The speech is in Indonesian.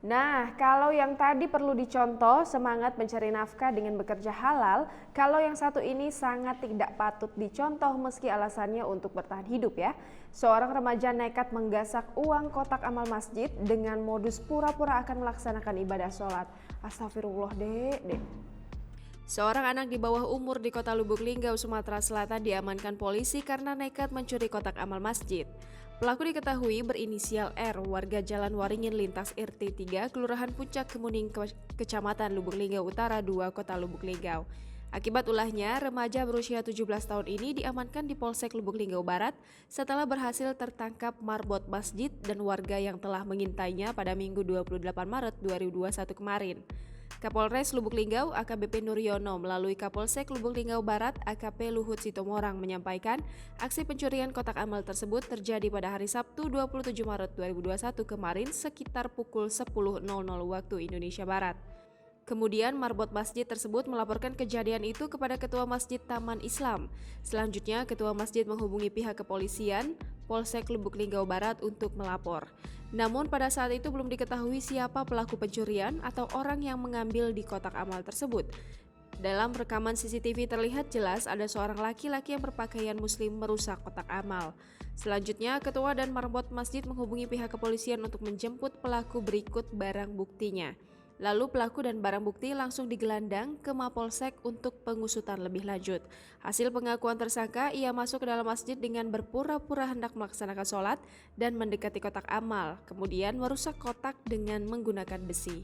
Nah, kalau yang tadi perlu dicontoh semangat mencari nafkah dengan bekerja halal, kalau yang satu ini sangat tidak patut dicontoh meski alasannya untuk bertahan hidup ya. Seorang remaja nekat menggasak uang kotak amal masjid dengan modus pura-pura akan melaksanakan ibadah sholat. Astagfirullah dek. Seorang anak di bawah umur di kota Lubuk Linggau, Sumatera Selatan diamankan polisi karena nekat mencuri kotak amal masjid. Pelaku diketahui berinisial R, warga Jalan Waringin Lintas RT 3, Kelurahan Puncak Kemuning, Kecamatan Lubuk Linggau Utara 2, Kota Lubuk Linggau. Akibat ulahnya, remaja berusia 17 tahun ini diamankan di Polsek Lubuk Linggau Barat setelah berhasil tertangkap marbot masjid dan warga yang telah mengintainya pada Minggu 28 Maret 2021 kemarin. Kapolres Lubuk Linggau AKBP Nuryono melalui Kapolsek Lubuk Linggau Barat AKP Luhut Sitomorang menyampaikan aksi pencurian kotak amal tersebut terjadi pada hari Sabtu 27 Maret 2021 kemarin sekitar pukul 10.00 waktu Indonesia Barat. Kemudian marbot masjid tersebut melaporkan kejadian itu kepada Ketua Masjid Taman Islam. Selanjutnya Ketua Masjid menghubungi pihak kepolisian Polsek Lubuk Linggau Barat untuk melapor. Namun pada saat itu belum diketahui siapa pelaku pencurian atau orang yang mengambil di kotak amal tersebut. Dalam rekaman CCTV terlihat jelas ada seorang laki-laki yang berpakaian muslim merusak kotak amal. Selanjutnya, ketua dan marbot masjid menghubungi pihak kepolisian untuk menjemput pelaku berikut barang buktinya. Lalu pelaku dan barang bukti langsung digelandang ke Mapolsek untuk pengusutan lebih lanjut. Hasil pengakuan tersangka, ia masuk ke dalam masjid dengan berpura-pura hendak melaksanakan sholat dan mendekati kotak amal, kemudian merusak kotak dengan menggunakan besi.